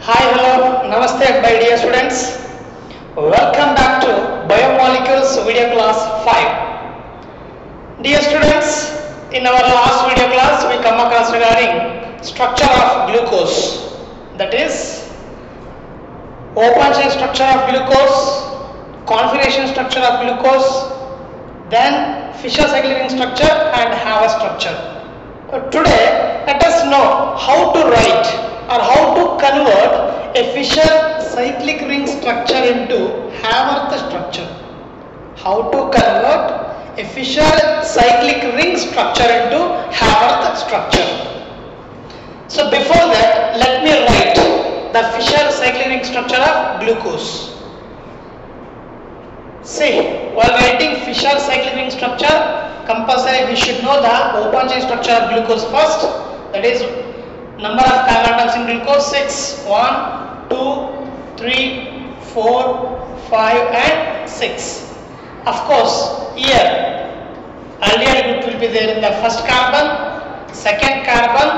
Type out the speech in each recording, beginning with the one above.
Hi, hello, namaste, my dear students. Welcome back to Biomolecules video class 5. Dear students, in our last video class, we come across regarding structure of glucose. That is, open chain structure of glucose, configuration structure of glucose, then Fischer cyclic ring structure and Haber structure. Today, let us know how to write or how to convert a Fischer cyclic ring structure into Haworth structure. How to convert a Fischer cyclic ring structure into Haworth structure. So before that, let me write the Fischer cyclic ring structure of glucose. See, while writing Fischer cyclic ring structure, compulsory we should know the open chain structure of glucose first. That is, number of carbon atoms in glucose 6, 1, 2, 3, 4, 5 and 6. Of course, here aldehyde group will be there in the first carbon, second carbon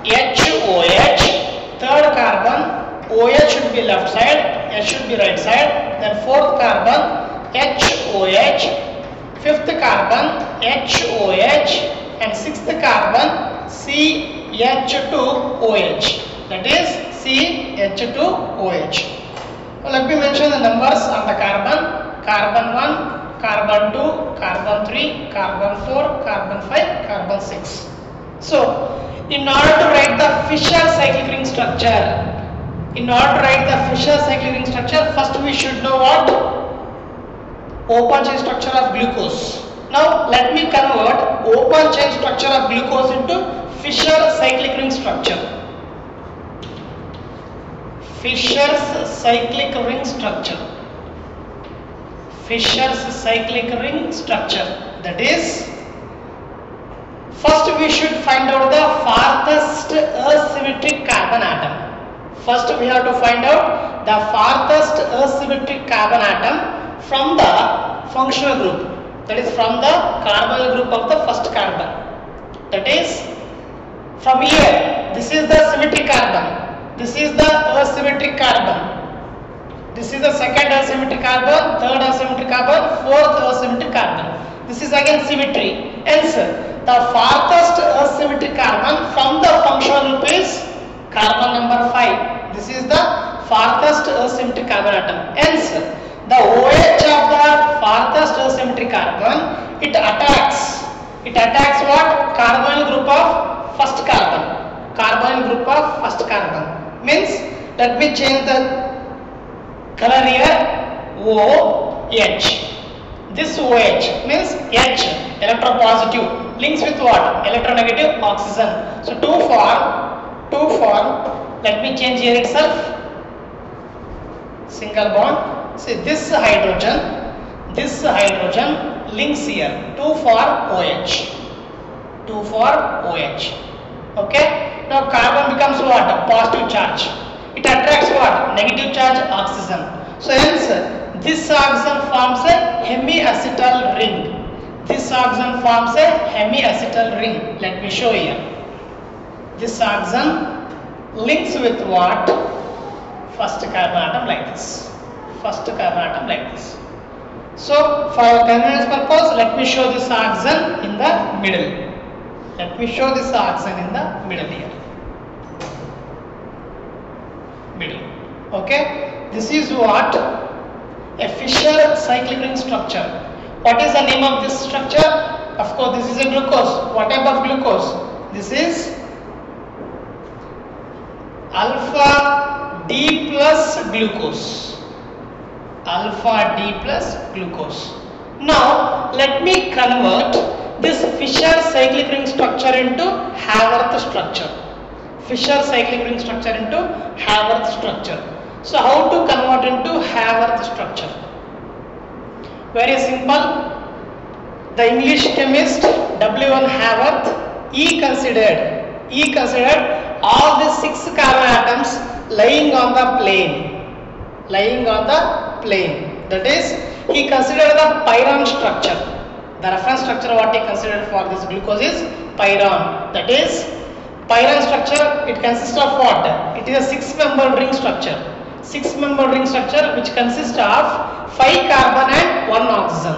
HOH, third carbon OH should be left side, H should be right side, then fourth carbon HOH, fifth carbon HOH and sixth carbon CH2OH, that is CH2OH. Well, let me mention the numbers on the carbon: carbon 1, carbon 2, carbon 3, carbon 4, carbon 5, carbon 6. So, in order to write the Fischer cyclic ring structure, first we should know what? Open chain structure of glucose. Now let me convert open chain structure of glucose into Fischer cyclic ring structure. Fischer's cyclic ring structure. Fischer's cyclic ring structure. That is, first we should find out the farthest asymmetric carbon atom. First we have to find out the farthest asymmetric carbon atom from the functional group, that is from the carbonyl group of the first carbon. That is, from here, this is the symmetric carbon, this is the asymmetric carbon, this is the second asymmetric carbon, third asymmetric carbon, fourth asymmetric carbon. This is again symmetry. Hence, the farthest asymmetric carbon from the functional group is carbon number 5. This is the farthest asymmetric carbon atom. Hence, the OH of the farthest asymmetric carbon, it attacks what? Carbonyl group of first carbon. Carbonyl group of first carbon. Means, let me change the color here. OH. This OH means H, electropositive, links with what? Electronegative oxygen. So 2 form, let me change here itself. Single bond. See, this hydrogen links here. 2 for OH. Okay. Now carbon becomes what? A positive charge. It attracts what? Negative charge oxygen. So hence, this oxygen forms a hemiacetal ring. Let me show here. This oxygen links with what? First carbon atom like this. So for convenience purpose, let me show this oxygen in the middle. Okay. This is what? A Fischer cyclic ring structure. What is the name of this structure? Of course, this is a glucose. What type of glucose? This is alpha D plus glucose. Now let me convert this Fischer cyclic ring structure into Haworth structure. So how to convert into Haworth structure? Very simple. The English chemist W1 Haworth, he considered all the 6 carbon atoms lying on the plane. That is, he considered the pyron structure. The reference structure what he considered for this glucose is pyron. That is, Pyrene structure, it consists of what? It is a 6-membered ring structure. 6-membered ring structure which consists of 5 carbon and 1 oxygen.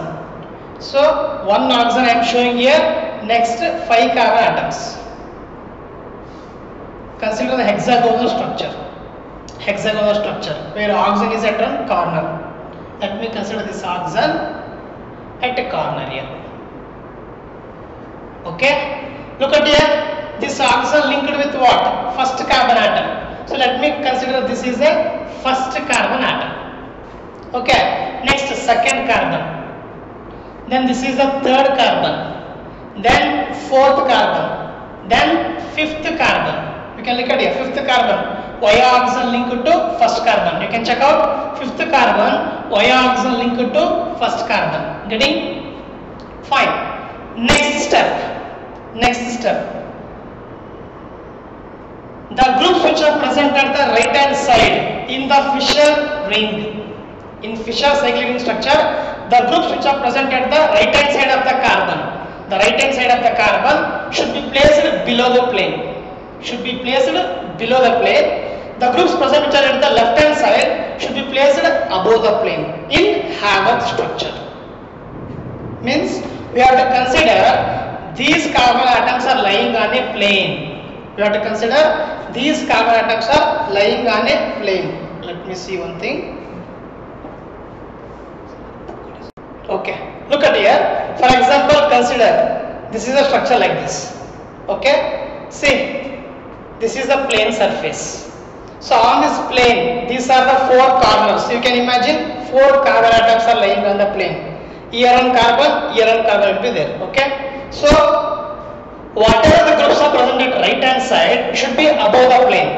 So 1 oxygen I am showing here. Next 5 carbon atoms. Consider the hexagonal structure. Hexagonal structure where oxygen is at one corner. Let me consider this oxygen at a corner here. Okay. Look at here. This oxygen linked with what? First carbon atom. So let me consider this is a first carbon atom. Okay. Next second carbon. Then this is the third carbon. Then fourth carbon. Then fifth carbon. You can look at here. Fifth carbon. Y oxygen linked to first carbon. You can check out fifth carbon. Y oxygen linked to first carbon. Getting? Fine. Next step. Next step. The groups which are present at the right hand side in the Fischer ring, in Fischer cyclic ring structure, the groups which are present at the right hand side of the carbon, the right hand side of the carbon should be placed below the plane. Should be placed below the plane. The groups present which are at the left hand side should be placed above the plane in Haworth structure. Means we have to consider these carbon atoms are lying on a plane. We have to consider these carbon atoms are lying on a plane. Let me see one thing. Okay, look at here. For example, consider this is a structure like this. Okay, see, this is the plane surface. So on this plane, these are the 4 corners. You can imagine 4 carbon atoms are lying on the plane. Here one carbon will be there. Okay, so whatever the groups are present at right hand side should be above the plane.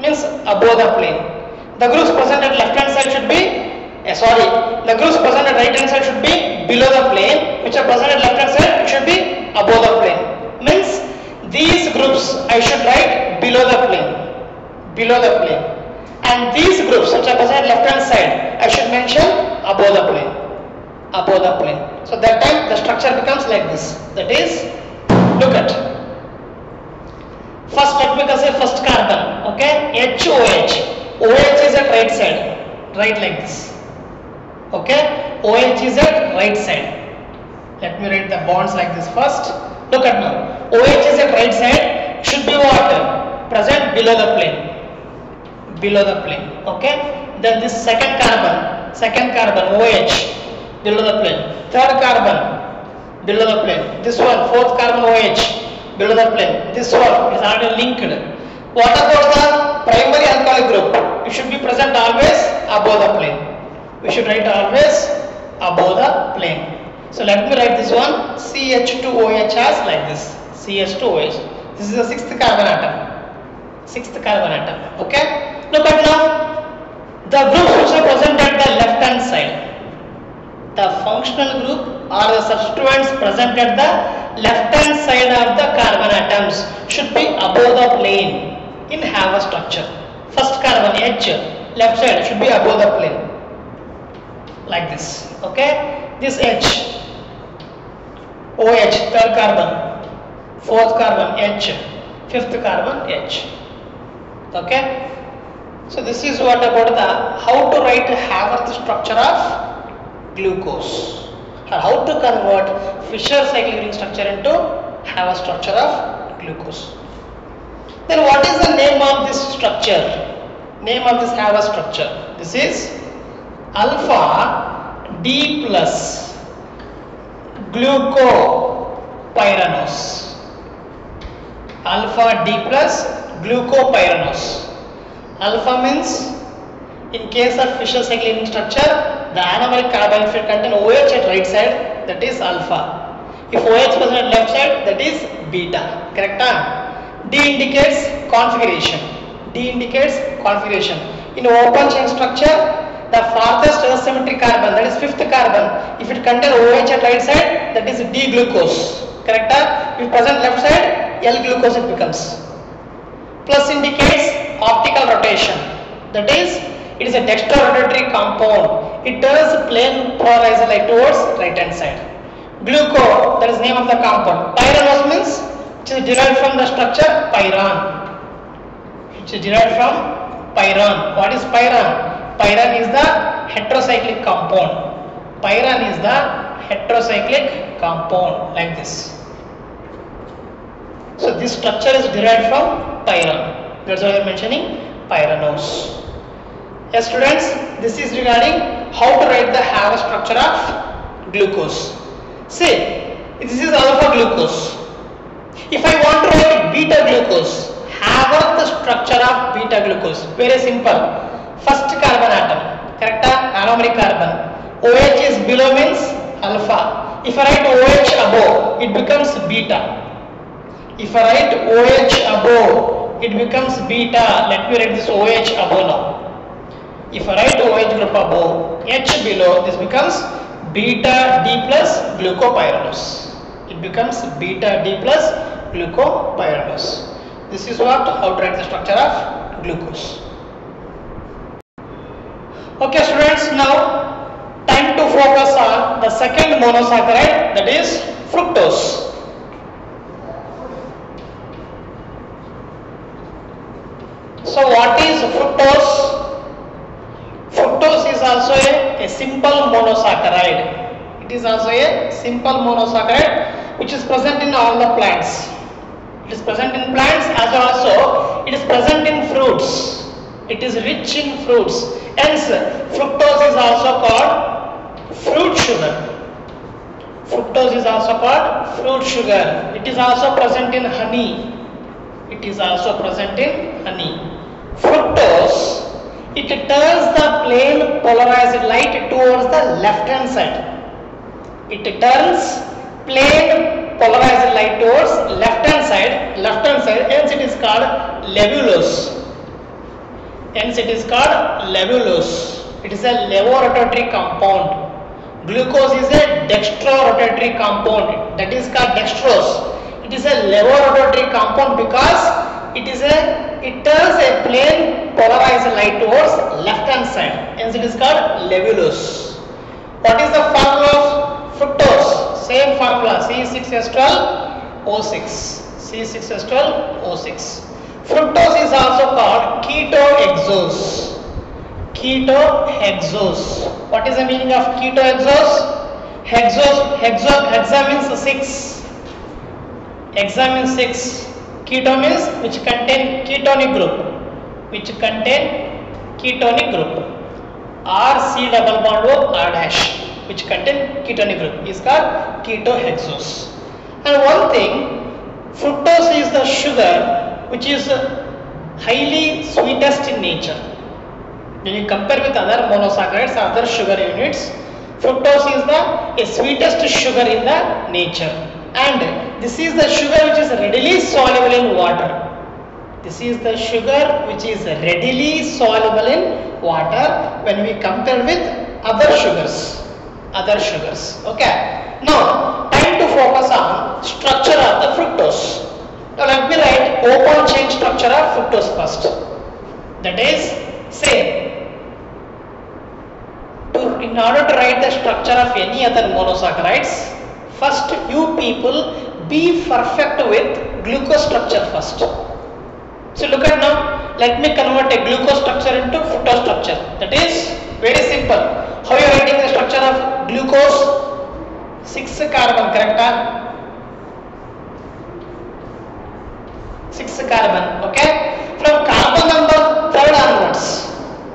Means above the plane. The groups present at left hand side should be the groups present at right hand side should be below the plane, which are present at left hand side should be above the plane. Means these groups I should write below the plane. Below the plane. And these groups which are present at left hand side I should mention above the plane. Above the plane. So that time the structure becomes like this. That is, look at. First let me consider first carbon. Okay, HOH. OH is at right side. Right like this. Okay, OH is at right side. Let me write the bonds like this first. Look at now. OH is at right side. Should be what? Present below the plane. Below the plane. Okay. Then this second carbon OH below the plane. Third carbon below the plane. This one, fourth carbon OH below the plane. This one is already linked. What about the primary alcoholic group? It should be present always above the plane. We should write always above the plane. So let me write this one CH2OH as like this. CH2OH. This is the 6th carbon atom. 6th carbon atom. Okay. Look at now. The groups which are present at the left hand side. The functional group or the substituents present at the left hand side of the carbon atoms should be above the plane in Haworth structure. First carbon H, left side should be above the plane. Like this. Okay. This H, OH, third carbon, fourth carbon H, fifth carbon H. Okay. So this is what about the how to write Haworth structure of glucose, or how to convert Fischer cyclic ring structure into Haworth structure of glucose. Then what is the name of this structure? Name of this Haworth structure. This is alpha D plus glucopyranose. Alpha D plus glucopyranose. Alpha means, in case of Fischer cyclic ring structure, the anomeric carbon should contain OH at right side, that is alpha. If OH present at left side, that is beta. Correct? D indicates configuration. D indicates configuration. In open chain structure, the farthest asymmetric carbon, that is 5th carbon, if it contains OH at right side, that is D-glucose. Correct? If present left side, L-glucose it becomes. Plus indicates optical rotation. That is, it is a dextrorotatory compound. It turns plane polarized light towards right hand side. Gluco, that is name of the compound. Pyranose means which is derived from the structure pyran. Which is derived from pyran. What is pyran? Pyran is the heterocyclic compound. Pyran is the heterocyclic compound, like this. So this structure is derived from pyran. That's why I am mentioning pyranose. Yes students, this is regarding how to write the Haber structure of glucose. See, this is alpha glucose. If I want to write beta glucose, Haber the structure of beta glucose. Very simple. First carbon atom, correct? Anomeric carbon. OH is below means alpha. If I write OH above, it becomes beta. If I write OH above, it becomes beta. Let me write this OH above now. If I write OH group above, H below, this becomes beta D plus glucopyranose. It becomes beta D plus glucopyranose. This is what, how to write the structure of glucose. Okay students, now time to focus on the second monosaccharide, that is fructose. So what is fructose? Fructose is also a simple monosaccharide. It is also a simple monosaccharide which is present in all the plants. It is present in plants as also it is present in fruits. It is rich in fruits. Hence, fructose is also called fruit sugar. Fructose is also called fruit sugar. It is also present in honey. It is also present in honey. Fructose, it turns the plane polarized light towards the left hand side. It turns plane polarized light towards left hand side, hence it is called levulose. Hence it is called levulose. It is a levorotatory compound. Glucose is a dextrorotatory compound, that is called dextrose. It is a levorotatory compound because it turns a plane polarized light towards left hand side, hence it is called levulose. What is the formula of fructose? Same formula, C6H12O6. C6H12O6. Fructose is also called ketohexose. Ketohexose. What is the meaning of ketohexose? Hexa means 6. Hexa means 6. Keto means which contain ketonic group. R C double bond O R dash, which contain ketonic group, is called ketohexose. And one thing, fructose is the sugar which is highly sweetest in nature. When you compare with other monosaccharides, other sugar units, fructose is the sweetest sugar in the nature. And this is the sugar which is readily soluble in water. This is the sugar which is readily soluble in water when we compare with other sugars. Okay. Now, time to focus on structure of the fructose. Now, let me write open chain structure of fructose first. That is, say, in order to write the structure of any other monosaccharides, first you people be perfect with glucose structure first. So look at now, let me convert a glucose structure into fructose structure. That is very simple. How you are writing the structure of glucose? 6 carbon, correct? 6 carbon, okay? From carbon number 3rd onwards,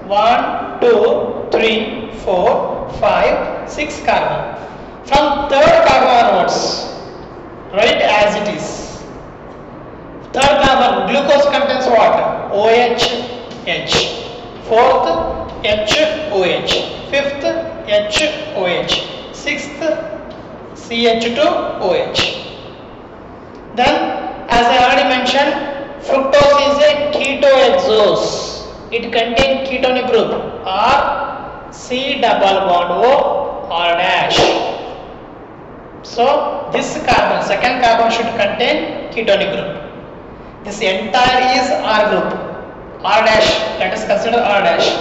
1, 2, 3, 4, 5, 6 carbon. From 3rd carbon onwards, write as it is. 3rd carbon, glucose contains what? OH, H. 4th, H, OH. 5th, H, OH. 6th, CH2OH. Then, as I already mentioned, fructose is a ketohexose. It contains ketonic group R, C double bond O, R dash. So, this carbon, second carbon should contain ketonic group. This entire is R group, R dash. Let us consider R dash.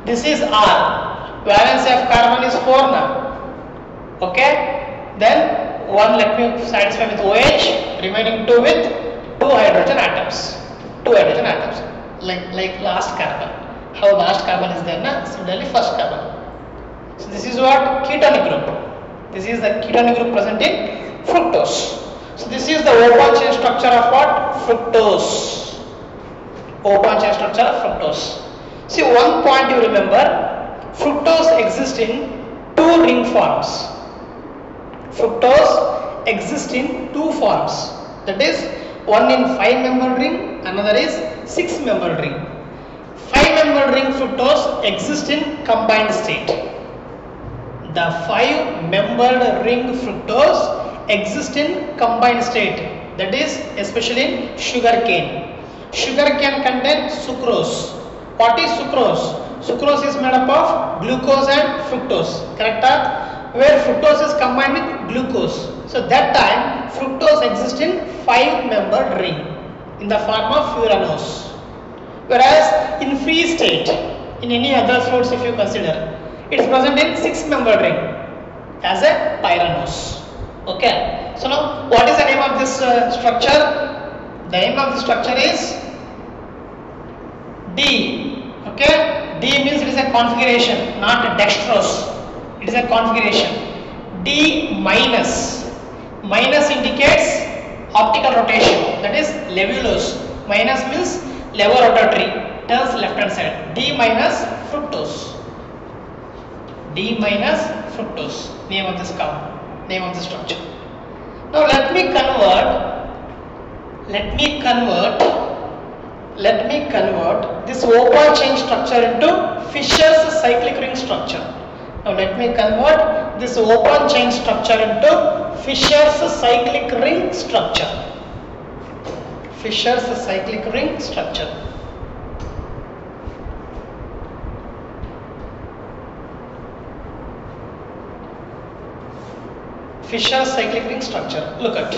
This is R. Valence of carbon is 4 now. Okay. Then one let me satisfy with OH, remaining two with two hydrogen atoms. Two hydrogen atoms. Like last carbon. How last carbon is there, na? Similarly first carbon. So this is what ketonic group. This is the ketonic group present in fructose. So this is the open chain structure of what? Fructose. Open chain structure of fructose. See, one point you remember, fructose exists in two ring forms. Fructose exists in two forms. That is, one in 5-membered ring, another is 6-membered ring. 5-membered ring fructose exists in combined state. The 5-membered ring fructose exists in combined state. That is, especially in sugar cane. Sugar cane contains sucrose. What is sucrose? Sucrose is made up of glucose and fructose, correct? Where fructose is combined with glucose. So that time fructose exists in 5-membered ring in the form of furanose. Whereas in free state, in any other fruits if you consider, it is present in 6-membered ring as a pyranose. Okay. So now what is the name of this structure? The name of the structure is D. Okay. D means it is a configuration, not a dextrose. It is a configuration. D minus. Minus indicates optical rotation, that is levulose. Minus means levorotatory, turns left hand side. D minus fructose. D minus fructose, name of this compound, name of the structure. Now let me convert this open chain structure into Fischer's cyclic ring structure. Now let me convert this open chain structure into Fischer's cyclic ring structure. Fischer's cyclic ring structure. Fischer's cyclic ring structure. Look at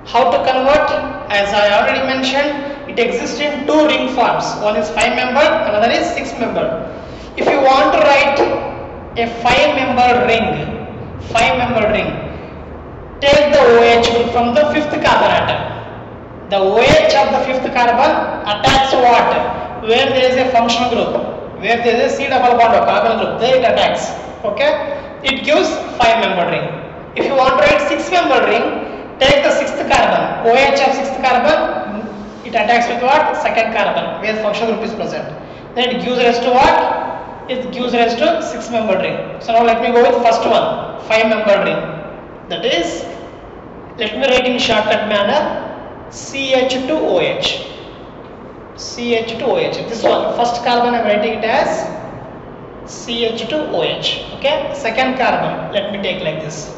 how to convert. As I already mentioned, it exists in two ring forms. One is 5-membered, another is 6-membered. If you want to write a 5-membered ring, take the OH group from the 5th carbon atom. The OH of the 5th carbon attacks what? Where there is a functional group, where there is a C double bond or carbon group, there it attacks. Okay? It gives 5-membered ring. If you want to write 6-membered ring, take the 6th carbon, OH of 6th carbon, it attacks with what? 2nd carbon, where functional group is present. Then it gives rise to what? It gives rise to 6-membered ring. So now let me go with first one, 5-membered ring. That is, let me write in shortcut manner, CH2OH. CH2OH. This one, first carbon I am writing it as CH2OH. Okay, 2nd carbon, let me take like this.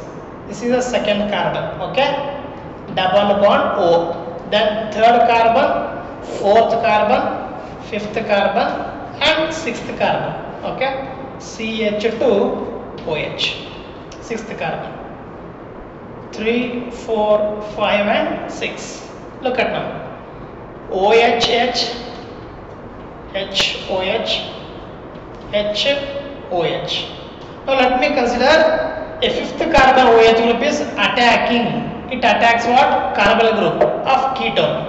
This is the 2nd carbon. Okay, double bond O. Then 3rd carbon, 4th carbon, 5th carbon, and 6th carbon. Okay, CH2OH, 6th carbon. 3, 4, 5, and 6. Look at now. OHH, HOH, HOH. Now let me consider a 5th carbon OH group is attacking. It attacks what? Carbonyl group of ketone.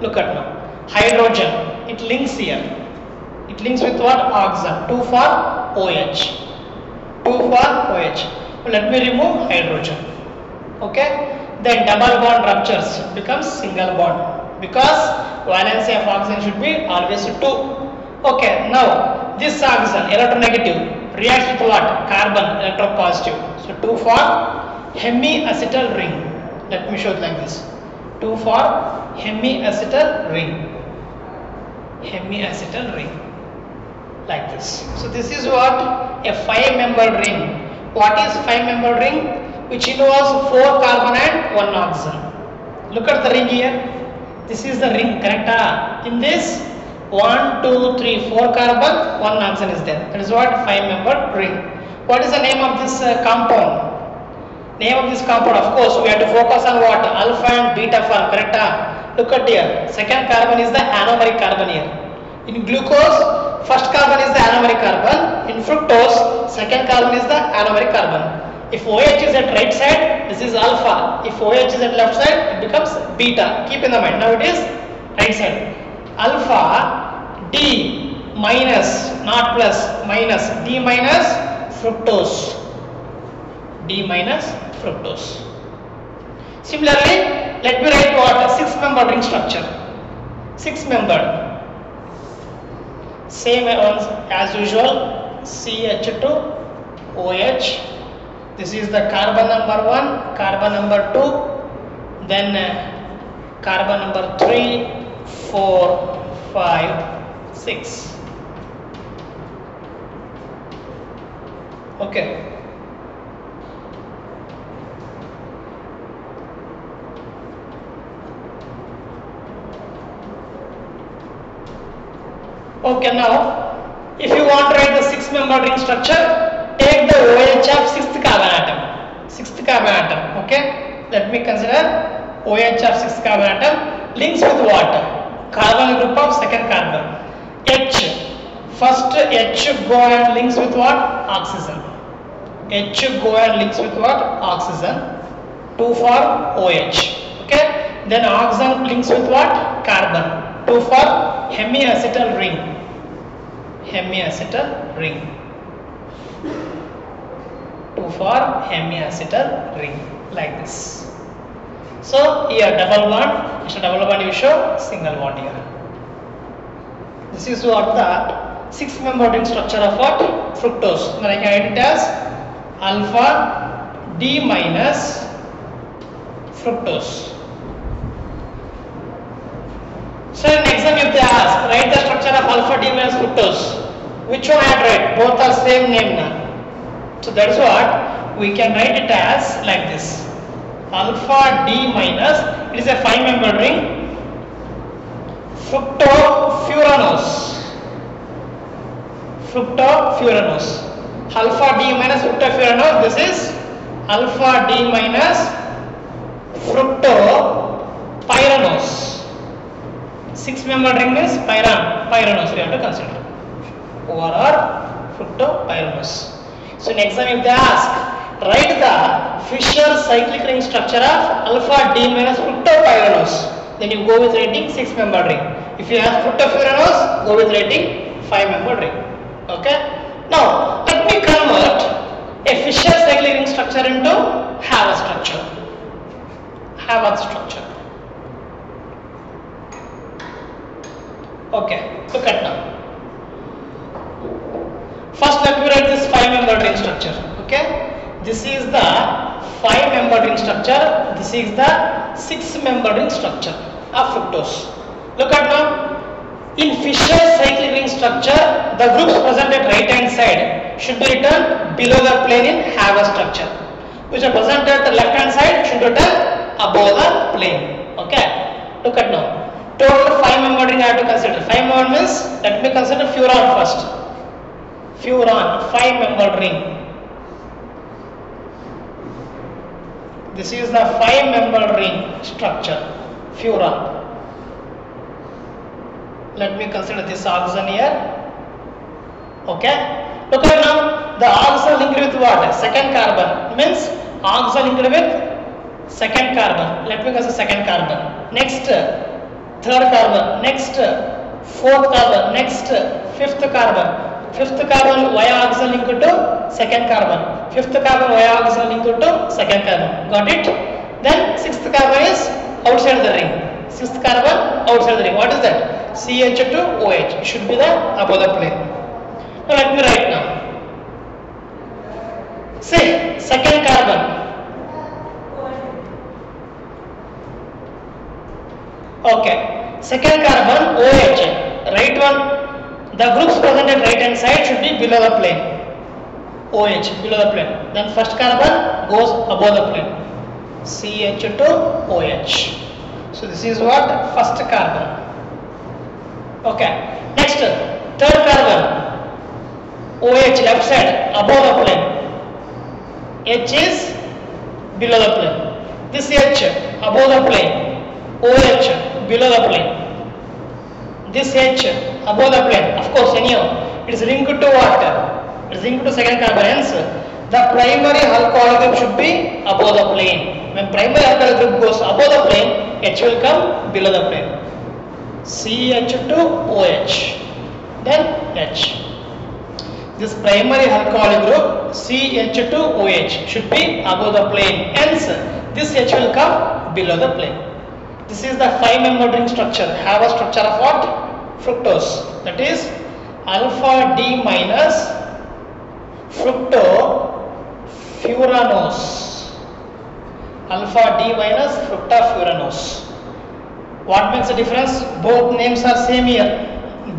Look at now. Hydrogen. It links here. It links with what? Oxygen. 2 for OH. 2 for OH. Now let me remove hydrogen. Okay. Then double bond ruptures. Becomes single bond. Because valency of oxygen should be always 2. Okay. Now this oxygen, electronegative, reacts with what? Carbon, electropositive. So 2 for hemiacetal ring. Let me show it like this. 2 for hemiacetal ring. Hemiacetal ring. Like this. So this is what? A 5-membered ring. What is 5-membered ring? Which involves 4 carbon and 1 oxygen. Look at the ring here. This is the ring, correct? In this, 1, 2, 3, 4 carbon, 1 oxygen is there. That is what? 5-membered ring. What is the name of this compound? Name of this compound, of course, we have to focus on what? Alpha and beta form, correct? Look at here. 2nd carbon is the anomeric carbon here. In glucose, 1st carbon is the anomeric carbon. In fructose, 2nd carbon is the anomeric carbon. If OH is at right side, this is alpha. If OH is at left side, it becomes beta. Keep in the mind. Now it is right side. Alpha D minus, not plus, minus D minus fructose. D minus fructose. Similarly, let me write what? 6-membered ring structure. 6-membered. Same as usual. CH2 OH. This is the carbon number 1, carbon number 2, then carbon number 3, 4, 5, 6. Okay. Okay, now if you want to write the 6-membered ring structure, take the OH of 6th carbon atom. 6th carbon atom. Okay. Let me consider OH of 6th carbon atom links with what? Carbon group of 2nd carbon. H. First H go and links with what? Oxygen. H go and links with what? Oxygen. 2 for OH. Okay. Then oxygen links with what? Carbon. 2 for hemiacetal ring. Hemiacetal ring. 2 for hemiacetal ring, like this. So here double bond, instead of double bond you show single bond here. This is what the 6-membered ring structure of what? Fructose. Then I can write it as alpha D minus fructose. So in exam if they ask, write the structure of alpha D minus fructose. Which one I have to write? Both are same name now. So that's what we can write it as like this. Alpha D minus, it is a 5-membered ring. Fructofuranose. Fructofuranose. Alpha D minus fructofuranose. This is alpha D minus fructopyranose. 6-membered ring means pyranose we have to consider. Or fructopyranose. So in exam if they ask, write the Fischer cyclic ring structure of alpha D minus fructopyranose. Then you go with writing 6-membered ring. If you have fructofuranose, go with writing 5-membered ring. Okay. Now let me convert a Fischer cyclic ring structure into Haworth structure. Haworth structure. Okay. Look at now. First let me write this 5-membered ring structure. Okay. This is the 5-membered ring structure. This is the 6-membered ring structure of fructose. Look at now. In Fischer cyclic ring structure, the groups present at right hand side should be written below the plane in Haworth structure. Which are present at the left hand side should be written above the plane. Okay. Look at now. Total 5-membered ring I have to consider. 5-membered means let me consider furan first. Furan, 5-membered ring. This is the 5-membered ring structure. Furan. Let me consider this oxygen here. Okay. Look at now. The oxygen linked with what? 2nd carbon. Means oxygen linked with 2nd carbon. Let me consider 2nd carbon. Next 3rd carbon. Next 4th carbon. Next 5th carbon. 5th carbon via oxygen linked to 2nd carbon. 5th carbon via oxygen linked to 2nd carbon. Got it? Then 6th carbon is outside the ring. 6th carbon outside the ring. What is that? CH2OH. Should be the above the plane. Now let me write now. Say 2nd carbon. Okay. 2nd carbon OH. Right one. The groups present at right hand side should be below the plane. OH below the plane. Then first carbon goes above the plane. CH2OH. So this is what? First carbon. Okay. Next 3rd carbon. OH left side above the plane. H is below the plane. This H above the plane. OH below the plane. This H above the plane. Of course anyhow it is linked to what? It is linked to 2nd carbon. Hence The primary alcohol group should be above the plane. When primary alcohol group goes above the plane, H will come below the plane. CH2OH, then H. This primary alcohol group CH2OH should be above the plane. Hence, this H will come below the plane. This is the 5-membered ring structure. Have a structure of what? Fructose. That is alpha D minus fructofuranose. Alpha D minus fructofuranose. What makes the difference? Both names are same here.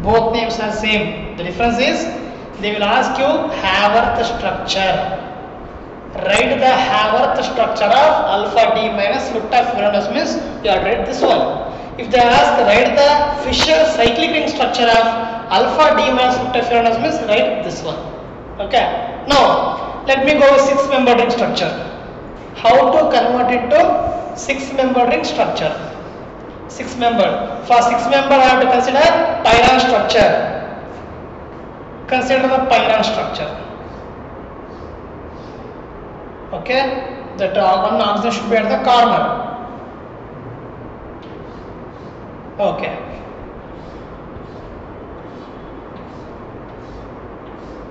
Both names are same. The difference is they will ask you Haworth structure. Write the Haworth structure of alpha D minus fructofuranose means you have read this one. If they ask write the Fischer cyclic ring structure of alpha D minus fructofuranose means write this one. Okay. Now let me go with 6-membered ring structure. How to convert it to 6-membered ring structure? 6-membered. For 6-membered I have to consider pyrene structure. Consider the pyrene structure. Okay, that one oxygen should be at the corner. Okay.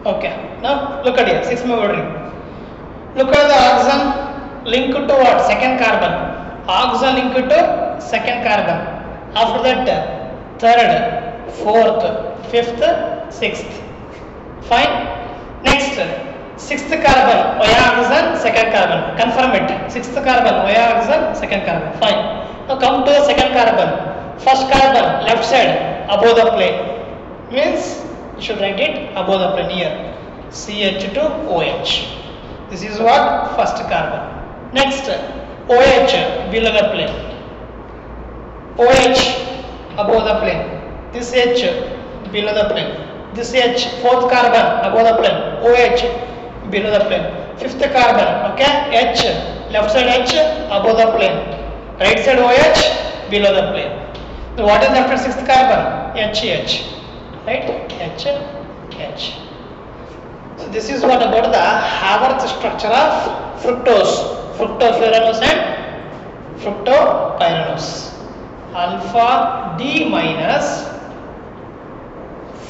Okay. Now look at here, 6-membered ring. Look at the oxygen linked to what? Second carbon. Oxygen linked to second carbon. After that, third, fourth, fifth, sixth. Fine. Next, 6th carbon, oxygen, second carbon. Confirm it. 6th carbon, oxygen, second carbon. Fine. Now come to the second carbon. First carbon, left side, above the plane. Means you should write it above the plane here. CH2OH. This is what? First carbon. Next, OH below the plane. OH above the plane. This H below the plane. This H, 4th carbon above the plane. OH below the plane. 5th carbon, okay? H, left side H above the plane. Right side OH below the plane. So what is after 6th carbon? HH. Right? H, H. So this is what about the Haworth structure of fructose, fructofuranose and fructopyranose. Alpha D minus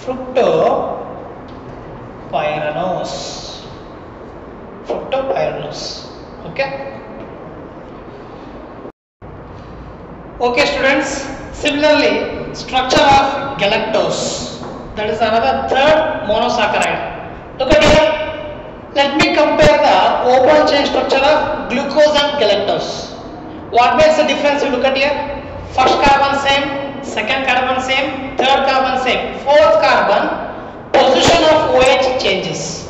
fructopyranose. Fructopyranose. Okay. Okay, students. Similarly, structure of galactose. That is another third monosaccharide. Look at here. Let me compare the open chain structure of glucose and galactose. What makes the difference? You look at here. First carbon same, second carbon same, third carbon same. Fourth carbon, position of OH changes.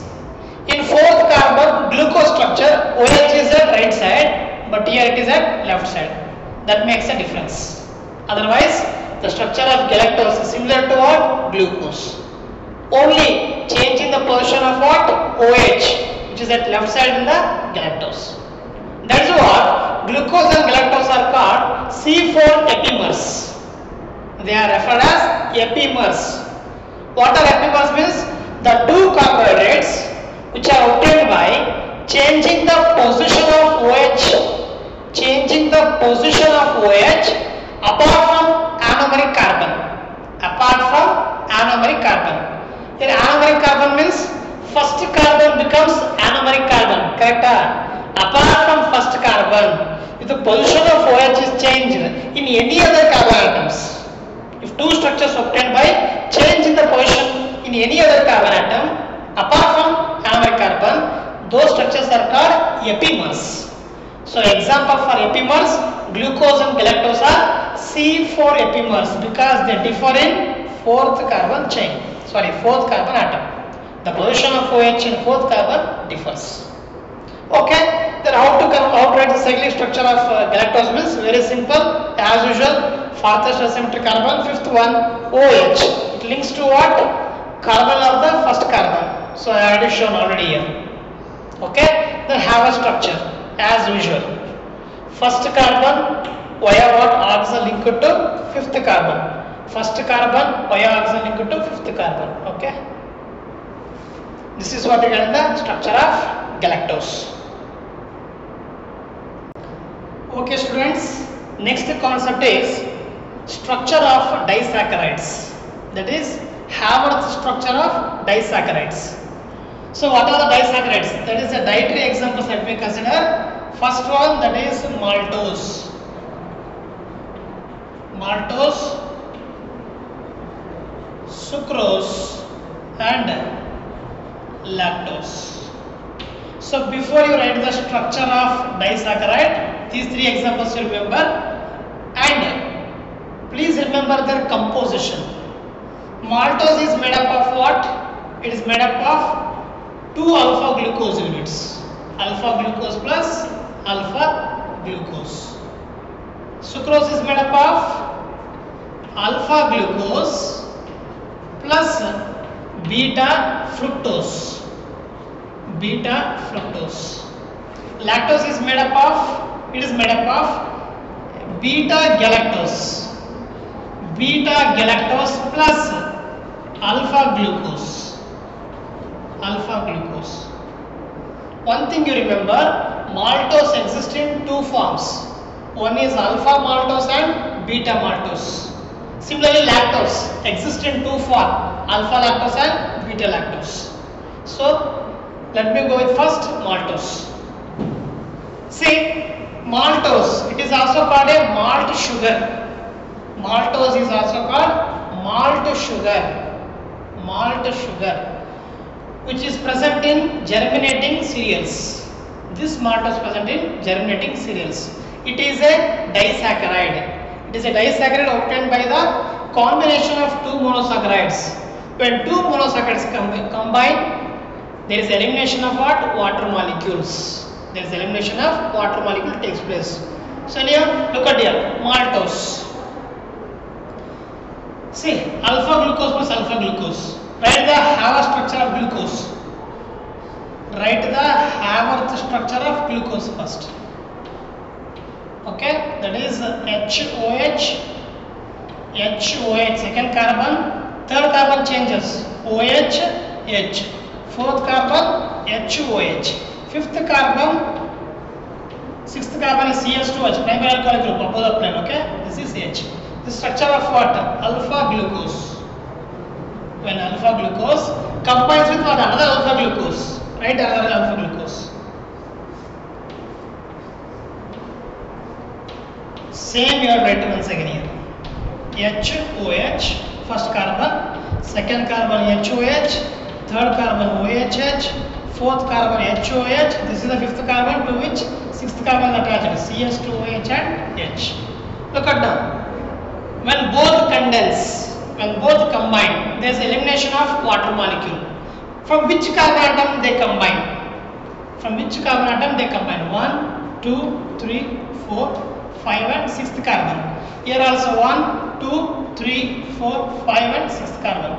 In fourth carbon glucose structure, OH is at right side, but here it is at left side. That makes a difference. Otherwise, the structure of galactose is similar to what? Glucose. Only changing the position of what? OH, which is at left side in the galactose. That is what glucose and galactose are called C4 epimers. They are referred as epimers. What are epimers means? The two carbohydrates which are obtained by changing the position of OH, apart from anomeric carbon. Here anomeric carbon means first carbon becomes anomeric carbon, correct? Apart from first carbon, if the position of OH is changed in any other carbon atoms, if two structures obtained by changing the position in any other carbon atom apart from anomeric carbon, those structures are called epimers. So example for epimers, glucose and galactose are C4 epimers because they differ in fourth carbon atom. The position of OH in fourth carbon differs. Okay, then how to write the cyclic structure of galactose means very simple. As usual, farthest asymmetric carbon, fifth one OH. It links to what? Carbon of the first carbon. So I already shown already here. Okay, then have a structure as usual. First carbon via what? Oxygen linked to fifth carbon. First carbon via oxygen linked to fifth carbon. Okay. This is what you get the structure of galactose. Okay students, next concept is structure of disaccharides, that is Haworth structure of disaccharides. So what are the disaccharides? That is the dietary examples that we consider. First one, that is maltose. Maltose, sucrose and lactose. So before you write the structure of disaccharide, these three examples you remember, and please remember their composition. Maltose is made up of what? It is made up of 2 alpha glucose units, alpha glucose plus alpha glucose. Sucrose is made up of alpha glucose plus beta fructose, beta fructose. Lactose is made up of, it is made up of beta galactose, beta galactose plus alpha glucose, alpha glucose. One thing you remember, maltose exists in 2 forms. One is alpha maltose and beta maltose. Similarly, lactose exists in 2 forms, alpha lactose and beta lactose. So let me go with first maltose. See, maltose, it is also called a malt sugar. Maltose is also called malt sugar, malt sugar, which is present in germinating cereals. This maltose is present in germinating cereals. It is a disaccharide. It is a disaccharide obtained by the combination of 2 monosaccharides. When 2 monosaccharides combine, there is elimination of what? Water molecules. There is elimination of water molecule takes place. So here, look at here, maltose. See, alpha glucose plus alpha glucose. Write the Haworth structure of glucose. Write the Haworth structure of glucose first. Okay, that is HOH, HOH, second carbon, third carbon changes, OH, H, fourth carbon, HOH, fifth carbon, sixth carbon is CS2H, primary alcoholic group, above the plane, okay, this is H. The structure of what? Alpha glucose. When alpha glucose combines with what? Another alpha glucose, right? Another alpha glucose. Same you have written once again here. HOH, first carbon, second carbon HOH, third carbon OHH, fourth carbon HOH, this is the fifth carbon to which sixth carbon attached, CS2OH and H. Look at now. When both condense, when both combine, there is elimination of water molecule. From which carbon atom they combine? From which carbon atom they combine? 1, 2, 3, 4, 5 and 6th carbon. Here also 1, 2, 3, 4, 5 and 6th carbon.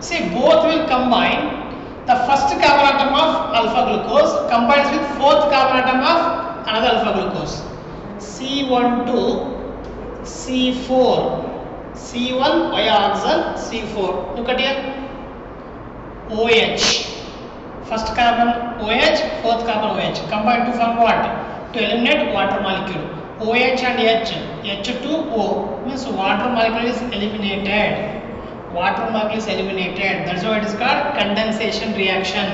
See, both will combine. The first carbon atom of alpha glucose combines with 4th carbon atom of another alpha glucose. C12, C4, C1 via oxygen, C4. Look at here. OH. First carbon OH, 4th carbon OH. Combine to form what? To eliminate water molecule. OH and H, H2O means water molecule is eliminated. Water molecule is eliminated. That's why it is called condensation reaction.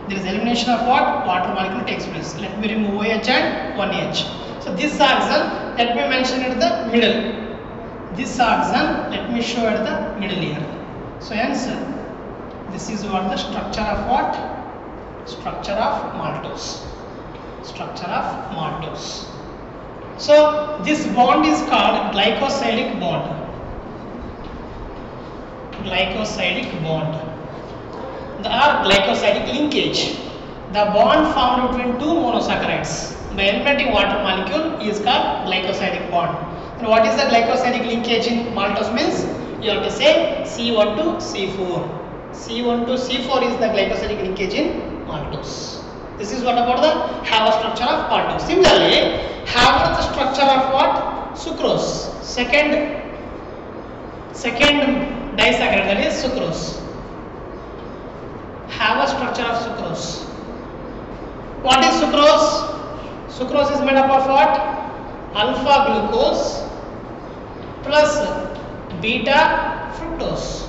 There is elimination of what? Water molecule takes place. Let me remove OH and 1H. So this oxygen, let me mention it at the middle. This oxygen, let me show at the middle here. So hence, this is what the structure of what? Structure of maltose. Structure of maltose. So this bond is called glycosidic bond. Glycosidic bond. The glycosidic linkage. The bond formed between 2 monosaccharides by eliminating water molecule is called glycosidic bond. And what is the glycosidic linkage in maltose means? You have to say C1 to C4. C1 to C4 is the glycosidic linkage in maltose. This is what about the Haworth structure of maltose. Similarly, Haworth structure of what? Sucrose. Second disaccharide, that is sucrose. Haworth structure of sucrose. What is sucrose? Sucrose is made up of what? Alpha glucose plus beta fructose.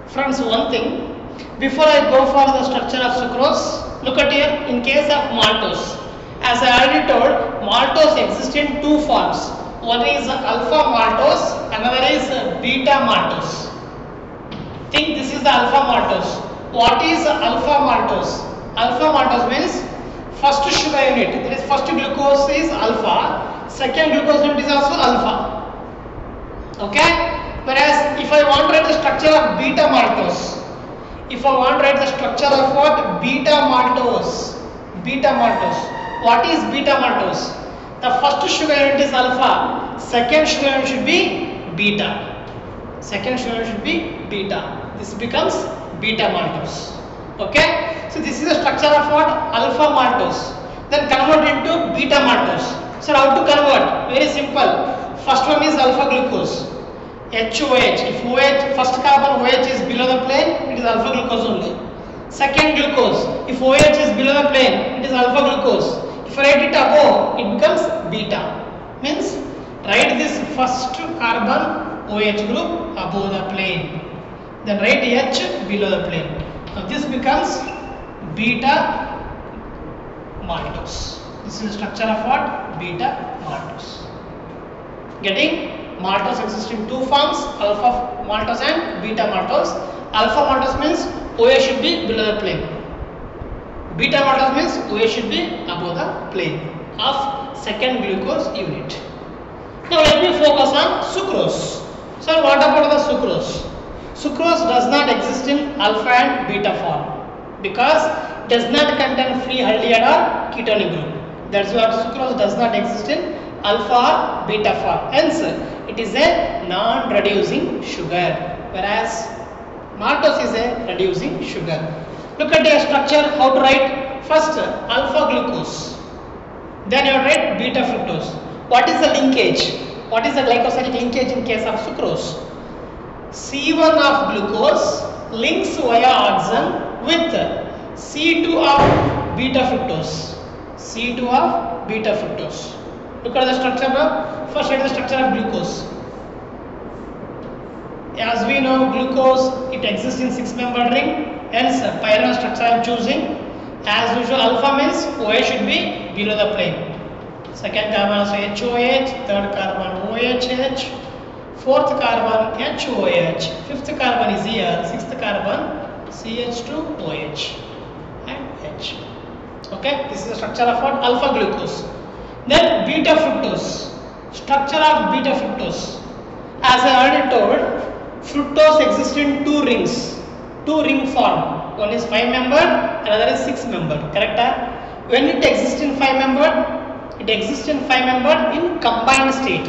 Friends, one thing, before I go for the structure of sucrose, look at here. In case of maltose, as I already told, maltose exists in two forms. One is alpha maltose, another is beta maltose. Think this is the alpha maltose. What is alpha maltose? Alpha maltose means first sugar unit, that is first glucose is alpha, second glucose unit is also alpha. Okay? Whereas if I want to write the structure of beta maltose, if I want to write the structure of what? Beta maltose. Beta maltose. What is beta maltose? The first sugar unit is alpha, second sugar unit should be beta. Second sugar unit should be beta. This becomes beta maltose. Okay? So this is the structure of what? Alpha maltose. Then convert into beta maltose. So how to convert? Very simple. First one is alpha glucose. HOH. If OH, first carbon OH is below the plane, it is alpha glucose only. Second glucose. If OH is below the plane, it is alpha glucose. If I write it above, it becomes beta. Means write this first carbon OH group above the plane. Then write H below the plane. Now this becomes beta maltose. This is the structure of what? Beta maltose. Getting? Maltose exists in two forms, alpha maltose and beta maltose. Alpha maltose means OH should be below the plane. Beta maltose means OH should be above the plane of second glucose unit. Now let me focus on sucrose. So what about the sucrose? Sucrose does not exist in alpha and beta form because it does not contain free aldehyde or ketonic group. That's why sucrose does not exist in alpha or beta form. Hence, it is a non-reducing sugar, whereas maltose is a reducing sugar. Look at the structure, how to write. First, alpha glucose. Then you write beta fructose. What is the linkage? What is the glycosidic linkage in case of sucrose? C1 of glucose links via oxygen with C2 of beta fructose. C2 of beta fructose. Look at the structure now. First write the structure of glucose. As we know, glucose, it exists in 6-membered ring. Hence, pyramidal structure I am choosing. As usual, alpha means OH should be below the plane. Second carbon also HOH, third carbon OHH, fourth carbon HOH, fifth carbon is here, sixth carbon CH2OH and H. Okay, this is the structure of what? Alpha glucose. Then beta fructose. Structure of beta fructose. As I already told, fructose exists in two rings, two ring form. One is 5-membered, another is 6-membered. Correct? When it exists in 5-membered, it exists in 5-membered in combined state.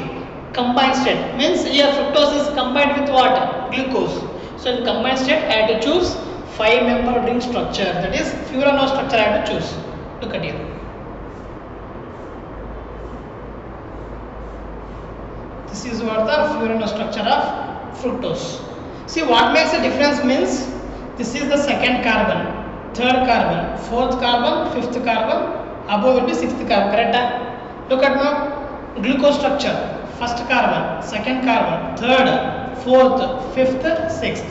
Combined state means here fructose is combined with what? Glucose. So in combined state, I have to choose 5-membered ring structure. That is furanose structure I have to choose. Look at here. This is what the furanose structure of fructose. See, what makes a difference means this is the second carbon, third carbon, fourth carbon, fifth carbon, above will be sixth carbon. Correct? Look at now glucose structure. First carbon, second carbon, third, fourth, fifth, sixth.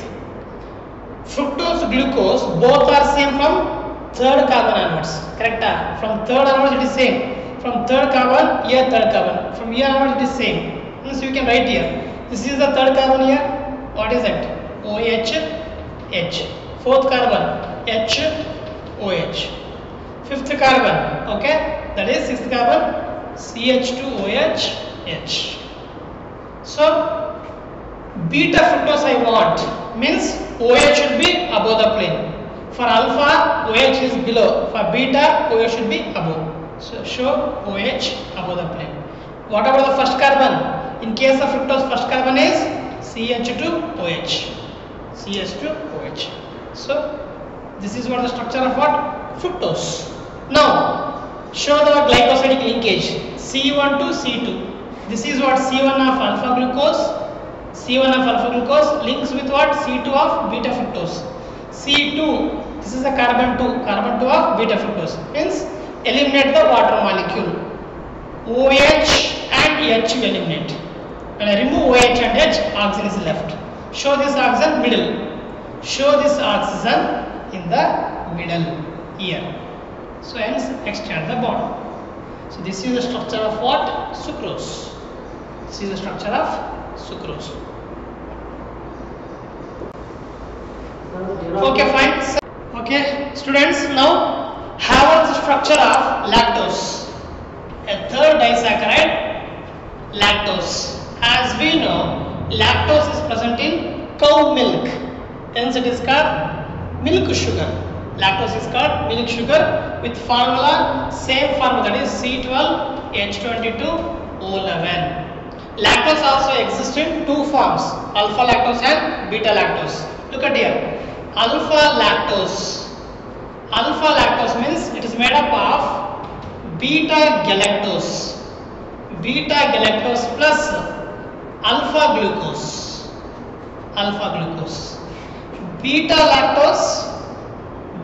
Fructose, glucose both are same from third carbon onwards. Correct? From third onwards it is same. From third carbon, here third carbon. From here onwards it is same. So you can write here. This is the third carbon here. What is it? OH, H. Fourth carbon, H, OH. Fifth carbon, okay? That is sixth carbon, CH2OH, H. So, beta fructose I want means OH should be above the plane. For alpha, OH is below. For beta, OH should be above. So, show OH above the plane. What about the first carbon? In case of fructose, first carbon is CH2OH. CH2OH. So, this is what the structure of what? Fructose. Now, show the glycosidic linkage C1 to C2. This is what C1 of alpha glucose. C1 of alpha glucose links with what? C2 of beta fructose. C2 This is the carbon 2 of beta fructose. Means eliminate the water molecule. OH and H will eliminate. When I remove OH and H, oxygen is left. Show this oxygen middle. Show this oxygen in the middle here. So hence extend the bond. So this is the structure of what? Sucrose. This is the structure of sucrose. Okay, fine. Okay, students, now have the structure of lactose. A third disaccharide, lactose. As we know, lactose is present in cow milk. Hence it is called milk sugar. Lactose is called milk sugar with formula, same formula, that is C12H22O11. Lactose also exists in two forms, alpha lactose and beta lactose. Look at here, alpha lactose. Alpha lactose means it is made up of beta galactose. Beta galactose plus alpha glucose. Alpha glucose. Beta lactose.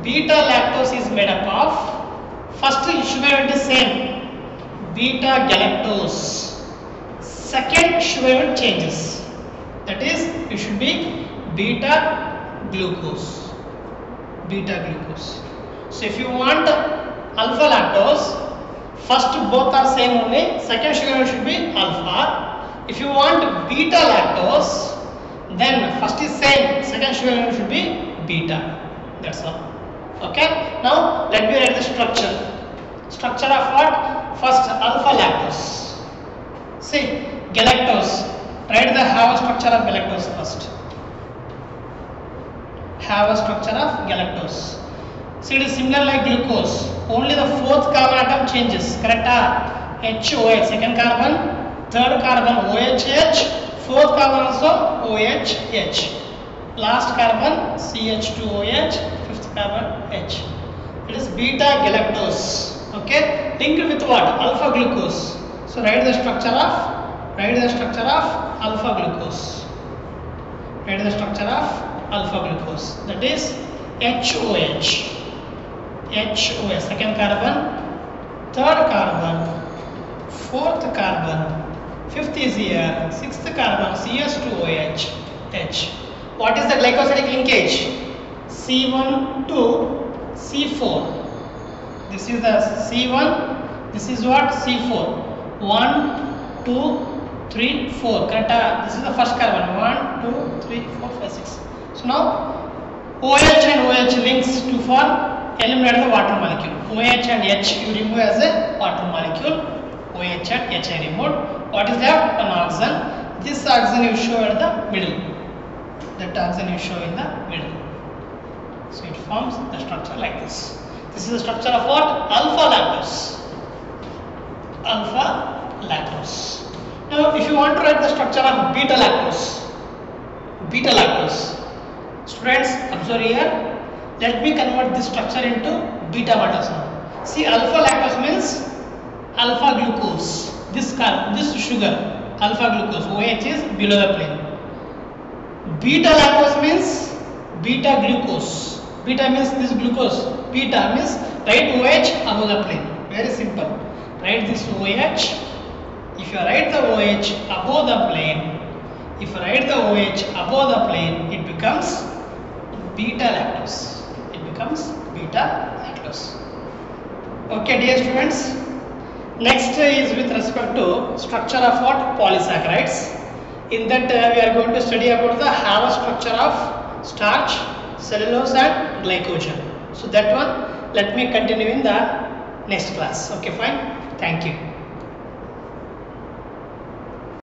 Beta lactose is made up of, first sugar unit is same, beta galactose. Second sugar unit changes, that is it should be beta glucose. Beta glucose. So if you want alpha lactose, first both are same only, second sugar unit should be alpha. If you want beta lactose, then first is same, second sugar unit should be beta. That's all. Okay, now let me write the structure. Structure of what? First alpha lactose. See, galactose. Write the have a structure of galactose first. Have a structure of galactose. See, it is similar like glucose. Only the fourth carbon atom changes. Correct? HOH, second carbon, third carbon OHH, fourth carbon also OHH. Last carbon CH2OH. Carbon H. It is beta galactose. Okay, linked with what? Alpha glucose. So write the structure of alpha glucose. Write the structure of alpha glucose. That is HOH. HOH, second carbon, third carbon, fourth carbon, fifth is here, sixth carbon CH2OH. H. What is the glycosidic linkage? C1 to C4. This is the C1, this is what? C4. 1, 2, 3, 4. Correct? This is the first carbon. 1, 2, 3, 4, 5, 6. So now OH and OH links to form, eliminate the water molecule. OH and H you remove as a water molecule. OH and H I removed. What is left? An oxygen. This oxygen you show at the middle. That oxygen you show in the middle. So it forms the structure like this. This is the structure of what? Alpha lactose. Alpha lactose. Now if you want to write the structure of beta lactose. Beta lactose. Students, observe here. Let me convert this structure into beta lactose now. See, alpha lactose means alpha glucose. This sugar, alpha glucose, OH is below the plane. Beta lactose means beta glucose. Beta means this glucose. Beta means write OH above the plane. Very simple. Write this OH. If you write the OH above the plane, if you write the OH above the plane, it becomes beta lactose. It becomes beta lactose. Okay, dear students. Next is with respect to structure of what? Polysaccharides. In that we are going to study about the Haber structure of starch, cellulose and glycogen. So that one let me continue in the next class. Okay, fine. Thank you.